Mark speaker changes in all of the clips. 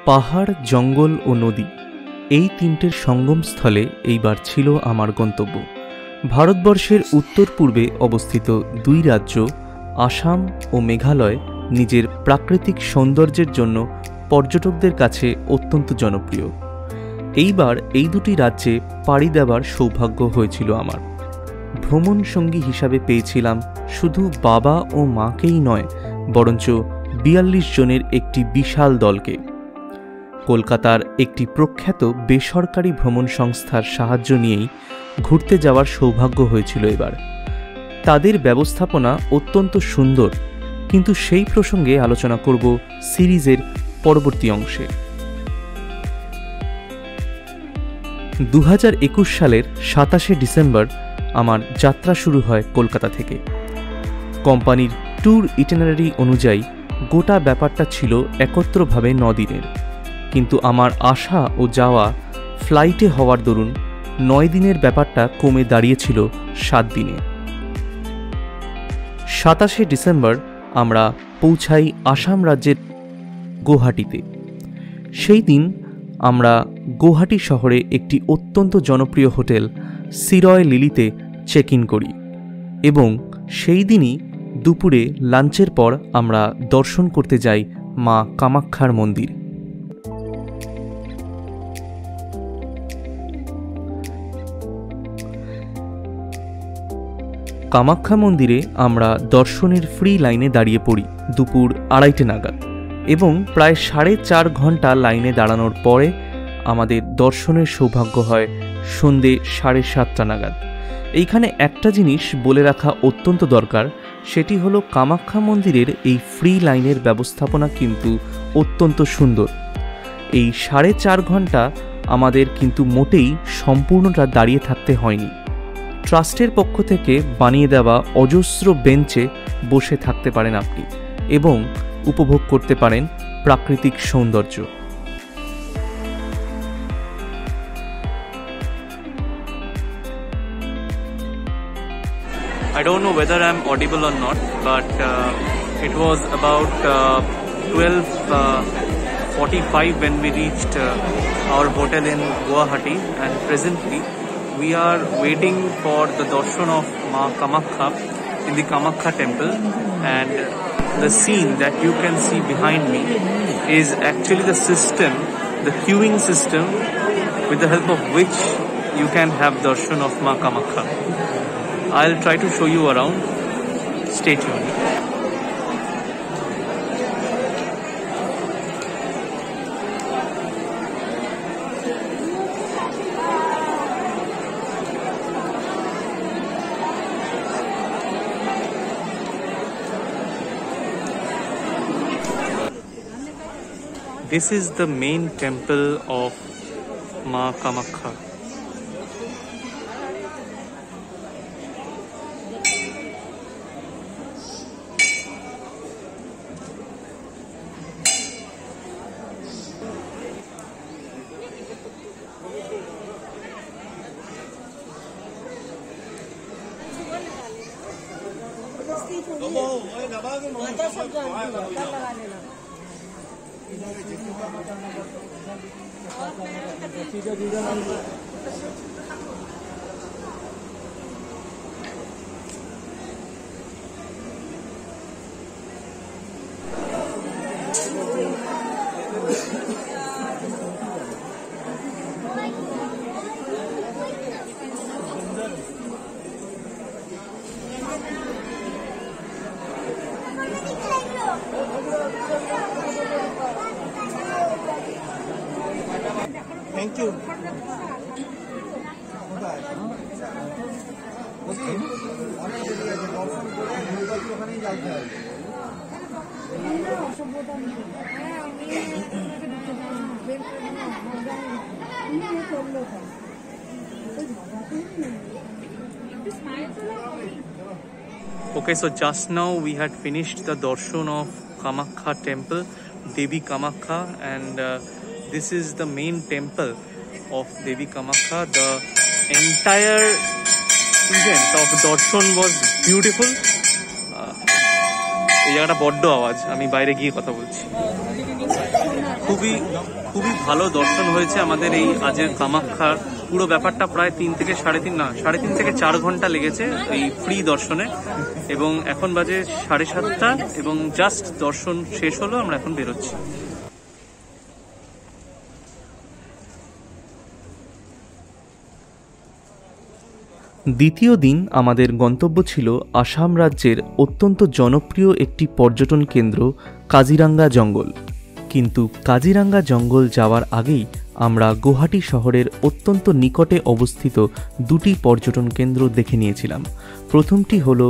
Speaker 1: পাহাড়, জঙ্গল ও নদী এই তিনটের সঙ্গমস্থলে এইবার ছিল আমার গন্তব্য। ভারতবর্ষের উত্তর পূর্বে অবস্থিত দুই রাজ্য আসাম ও মেঘালয় নিজের প্রাকৃতিক সৌন্দর্যের জন্য পর্যটকদের কাছে অত্যন্ত জনপ্রিয়। এইবার এই দুটি রাজ্যে পাড়ি দেওয়ার সৌভাগ্য হয়েছিল আমার। ভ্রমণ সঙ্গী হিসাবে পেয়েছিলাম শুধু বাবা ও মাকেই নয়, বরঞ্চ ৪২ জনের একটি বিশাল দলকে। কলকাতার একটি প্রখ্যাত বেসরকারি ভ্রমণ সংস্থার সাহায্য নিয়েই ঘুরতে যাওয়ার সৌভাগ্য হয়েছিল এবার। তাদের ব্যবস্থাপনা অত্যন্ত সুন্দর, কিন্তু সেই প্রসঙ্গে আলোচনা করব সিরিজের পরবর্তী অংশে। ২০২১ সালের ২৭শে ডিসেম্বর আমার যাত্রা শুরু হয় কলকাতা থেকে। কোম্পানির ট্যুর ইটিনারি অনুযায়ী গোটা ব্যাপারটা ছিল একত্রভাবে ৯ দিনের, কিন্তু আমার আসা ও যাওয়া ফ্লাইটে হওয়ার দরুন ৯ দিনের ব্যাপারটা কমে দাঁড়িয়েছিল ৭ দিনে। ২৭শে ডিসেম্বর আমরা পৌঁছাই আসাম রাজ্যের গৌহাটিতে। সেই দিন আমরা গৌহাটি শহরে একটি অত্যন্ত জনপ্রিয় হোটেল সিরয় লিলিতে চেক ইন করি এবং সেই দিনই দুপুরে লাঞ্চের পর আমরা দর্শন করতে যাই মা কামাখ্যার মন্দির। কামাখ্যা মন্দিরে আমরা দর্শনের ফ্রি লাইনে দাঁড়িয়ে পড়ি দুপুর ২:৩০ নাগাদ এবং প্রায় ৪.৫ ঘন্টা লাইনে দাঁড়ানোর পরে আমাদের দর্শনের সৌভাগ্য হয় সন্ধে ৭:৩০ নাগাদ। এইখানে একটা জিনিস বলে রাখা অত্যন্ত দরকার, সেটি হলো কামাখ্যা মন্দিরের এই ফ্রি লাইনের ব্যবস্থাপনা কিন্তু অত্যন্ত সুন্দর। এই ৪.৫ ঘন্টা আমাদের কিন্তু মোটেই সম্পূর্ণটা দাঁড়িয়ে থাকতে হয়নি। ট্রাস্টের পক্ষ থেকে বানিয়ে দেওয়া অজস্র বেঞ্চে বসে থাকতে পারেন আপনি এবং উপভোগ করতে পারেন প্রাকৃতিক সৌন্দর্য।
Speaker 2: I don't know whether I'm audible or not, but it was about 12:45 when we reached our hotel in Guwahati, and presently we are waiting for the darshan of Ma Kamakha in the Kamakha temple, and the scene that you can see behind me is actually the system, the queuing system with the help of which you can have darshan of Ma Kamakha. I'll try to show you around. Stay tuned. This is the main temple of Ma Kamakha.
Speaker 3: Thank you.
Speaker 2: Okay, so just now we had finished the darshan of Kamakha temple, Devi Kamakha, and this is the main temple of Devi Kamakha. The entire event of darshan was beautiful. জায়গাটা বড্ড আওয়াজ, আমি বাইরে গিয়ে কথা বলছি। খুবই খুবই ভালো দর্শন হয়েছে আমাদের এই আজের কামাখ্যার। পুরো ব্যাপারটা প্রায় 3 থেকে সাড়ে তিন থেকে 4 ঘন্টা লেগেছে এই ফ্রি দর্শনে, এবং এখন বাজে 7:30 এবং জাস্ট দর্শন শেষ হলো, আমরা এখন বেরোচ্ছি।
Speaker 1: দ্বিতীয় দিন আমাদের গন্তব্য ছিল আসাম রাজ্যের অত্যন্ত জনপ্রিয় একটি পর্যটন কেন্দ্র কাজিরাঙ্গা জঙ্গল। কিন্তু কাজিরাঙ্গা জঙ্গল যাওয়ার আগেই আমরা গুয়াহাটি শহরের অত্যন্ত নিকটে অবস্থিত দুটি পর্যটন কেন্দ্র দেখে নিয়েছিলাম। প্রথমটি হল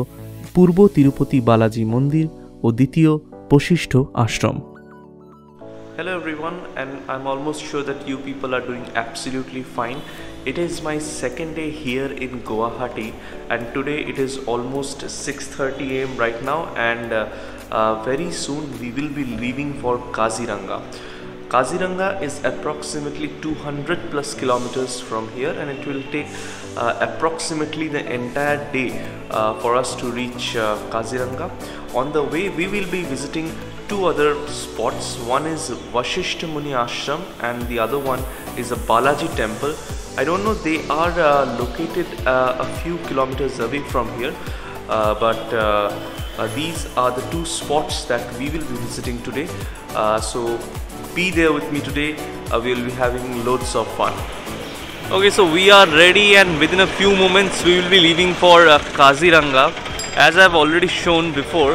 Speaker 1: পূর্ব তিরুপতি বালাজি মন্দির ও দ্বিতীয় বশিষ্ঠ আশ্রম।
Speaker 3: Hello everyone, and I'm almost sure that you people are doing absolutely fine. It is my second day here in Guwahati, and today it is almost 6:30 am right now, and very soon we will be leaving for Kaziranga. Kaziranga is approximately 200 plus kilometers from here, and it will take approximately the entire day for us to reach Kaziranga. On the way we will be visiting two other spots. One is Vashishta Muni Ashram and the other one is a Balaji temple. I don't know, they are located a few kilometers away from here, but these are the two spots that we will be visiting today. So be there with me today. We will be having loads of fun.
Speaker 2: Okay, so we are ready, and within a few moments we will be leaving for Kaziranga. As I have already shown before,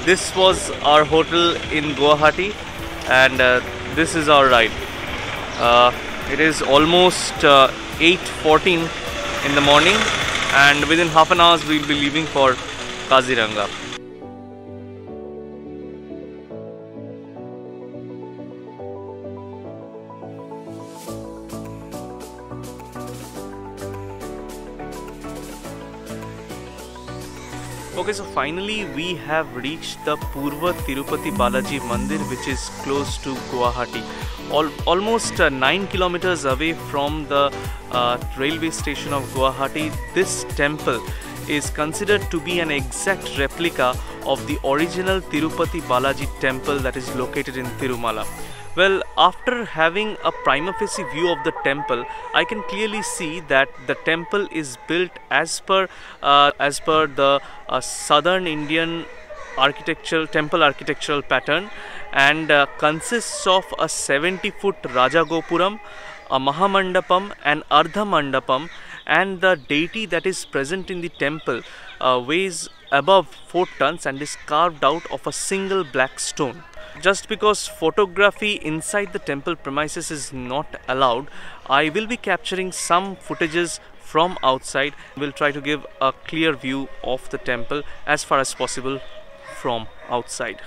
Speaker 2: this was our hotel in Guwahati, and this is our ride. It is almost 8:14 in the morning, and within half an hour we will be leaving for Kaziranga. Okay, so finally we have reached the Purva Tirupati Balaji Mandir, which is close to Guwahati, almost 9 kilometers away from the railway station of Guwahati. This temple is considered to be an exact replica of the original Tirupati Balaji temple that is located in Tirumala. Well, after having a prima facie view of the temple, I can clearly see that the temple is built as per the southern Indian temple architectural pattern, and consists of a 70-foot Raja Gopuram, a Mahamandapam, and Ardha Mandapam, and the deity that is present in the temple weighs above 4 tons and is carved out of a single black stone. Just because photography inside the temple premises is not allowed, I will be capturing some footages from outside. We'll try to give a clear view of the temple as far as possible from outside.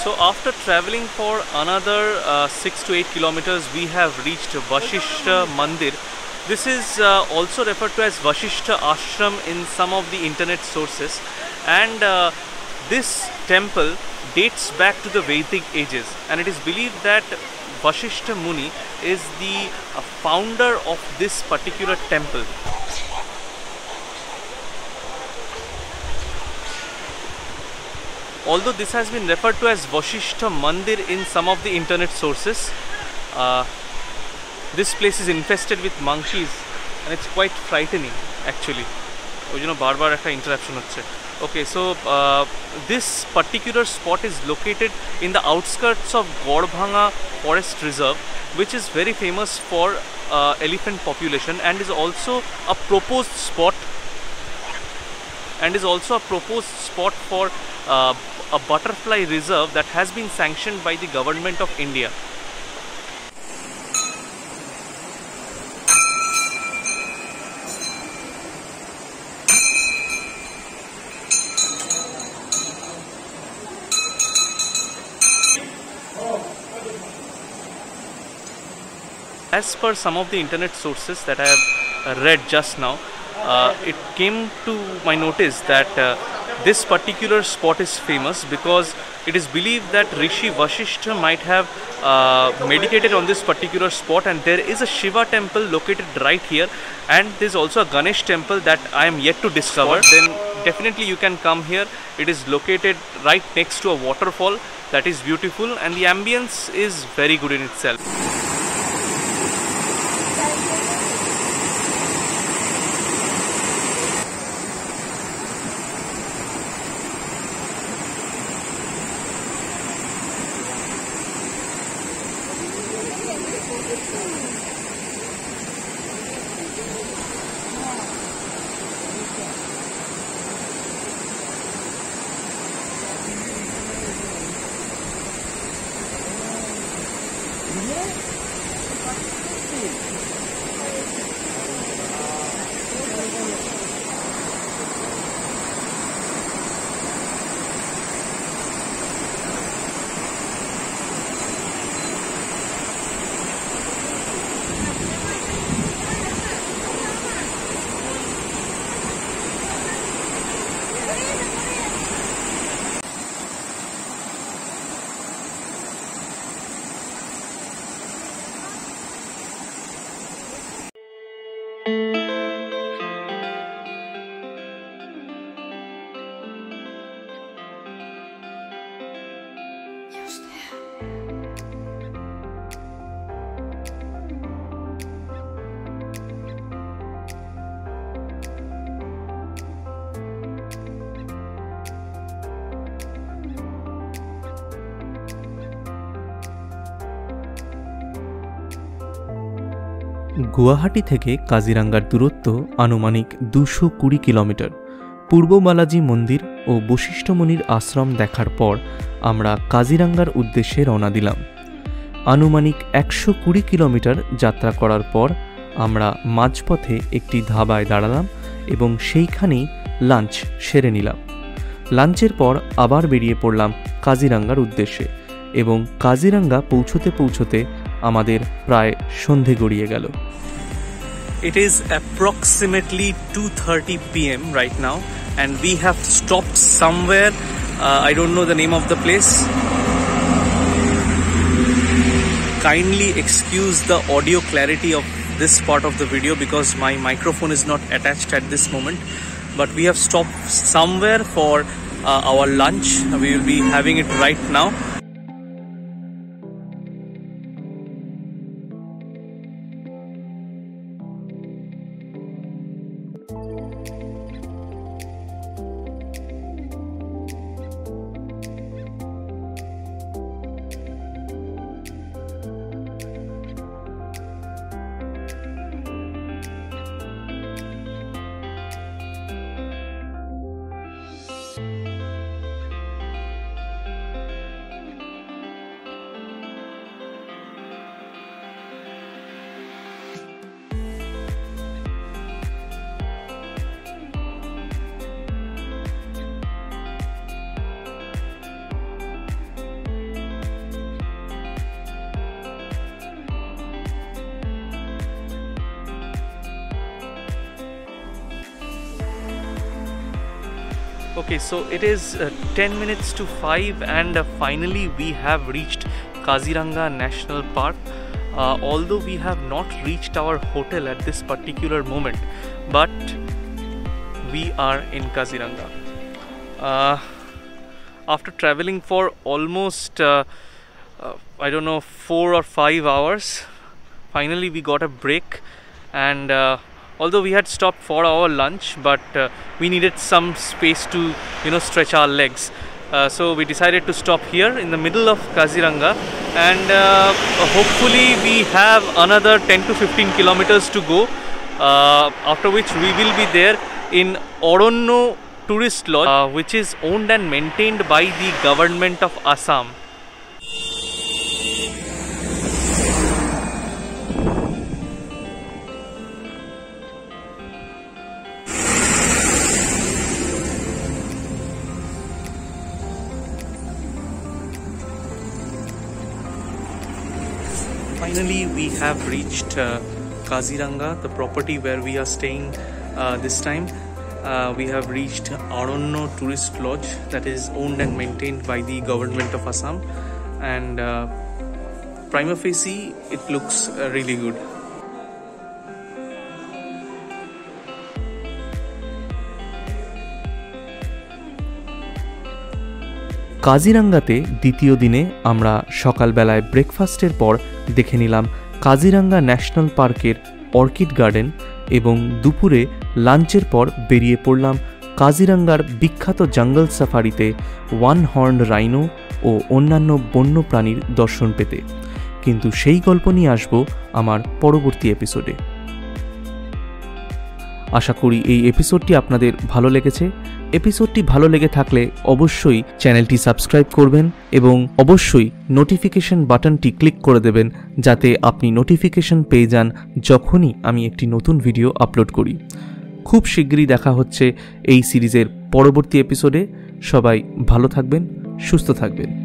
Speaker 2: So after traveling for another 6 to 8 kilometers, we have reached Vashishta Mandir. This is also referred to as Vashishta Ashram in some of the internet sources, and this temple dates back to the Vedic ages, and it is believed that Vashishta Muni is the founder of this particular temple. Although this has been referred to as Vashishta Mandir in some of the internet sources, this place is infested with monkeys, and it's quite frightening actually. ওই জন্য বারবার একটা interruption হচ্ছে। Okay, so this particular spot is located in the outskirts of Gorbhanga Forest Reserve, which is very famous for elephant population, and is also a proposed spot for a butterfly reserve that has been sanctioned by the government of India. As per some of the internet sources that I have read just now, it came to my notice that this particular spot is famous because it is believed that Rishi Vasishtha might have meditated on this particular spot, and there is a Shiva temple located right here, and there is also a Ganesh temple that I am yet to discover. Then definitely you can come here. It is located right next to a waterfall that is beautiful, and the ambience is very good in itself.
Speaker 1: Guwahati থেকে কাজিরাঙ্গার দূরত্ব আনুমানিক 220 kilometre. পূর্ব বালাজি মন্দির ও বশিষ্ঠ মুনির আশ্রম দেখার পর আমরা কাজিরাঙ্গার উদ্দেশ্যে রওনা দিলাম। আনুমানিক 120 কিলোমিটার যাত্রা করার পর আমরা মাঝপথে একটি ধাবায় দাঁড়ালাম এবং সেইখানেই লাঞ্চ সেরে নিলাম। লাঞ্চের পর আবার বেরিয়ে পড়লাম কাজিরাঙ্গার উদ্দেশ্যে এবং কাজিরাঙ্গা পৌঁছতে পৌঁছতে আমাদের প্রায় সন্ধে গড়িয়ে গেল।
Speaker 2: It is approximately 2:30 p.m. right now, and we have stopped somewhere. I don't know the name of the place. Kindly excuse the audio clarity of this part of the video because my microphone is not attached at this moment. But we have stopped somewhere for our lunch. We will be having it right now. Okay, so it is 10 minutes to 5 and finally we have reached Kaziranga National Park. Although we have not reached our hotel at this particular moment, but we are in Kaziranga. After traveling for almost I don't know 4 or 5 hours, finally we got a break, and although we had stopped for our lunch, but we needed some space to stretch our legs, so we decided to stop here in the middle of Kaziranga, and hopefully we have another 10 to 15 kilometers to go, after which we will be there in Oronno tourist lodge which is owned and maintained by the government of Assam. Finally, we have reached Kaziranga, the property where we are staying this time. We have reached Aranyo Tourist Lodge that is owned and maintained by the government of Assam, and prima facie it looks really good.
Speaker 1: কাজিরাঙ্গাতে দ্বিতীয় দিনে আমরা সকালবেলায় ব্রেকফাস্টের পর দেখে নিলাম Kaziranga national পার্কের orchid garden এবং দুপুরে লাঞ্চের পর বেরিয়ে পড়লাম কাজিরাঙ্গার বিখ্যাত জঙ্গল সাফারিতে ওয়ান হর্ন রাইনো ও অন্যান্য বন্য প্রাণীর দর্শন পেতে। কিন্তু সেই গল্প নিয়ে আসব আমার পরবর্তী এপিসোডে। আশা করি এই এপিসোডটি আপনাদের ভালো লেগেছে। এপিসোডটি ভালো লেগে থাকলে অবশ্যই চ্যানেলটি সাবস্ক্রাইব করবেন এবং অবশ্যই নোটিফিকেশন বাটনটি ক্লিক করে দেবেন যাতে আপনি নোটিফিকেশন পেয়ে যান যখনই আমি একটি নতুন ভিডিও আপলোড করি। খুব শীঘ্রই দেখা হচ্ছে এই সিরিজের পরবর্তী এপিসোডে। সবাই ভালো থাকবেন, সুস্থ থাকবেন।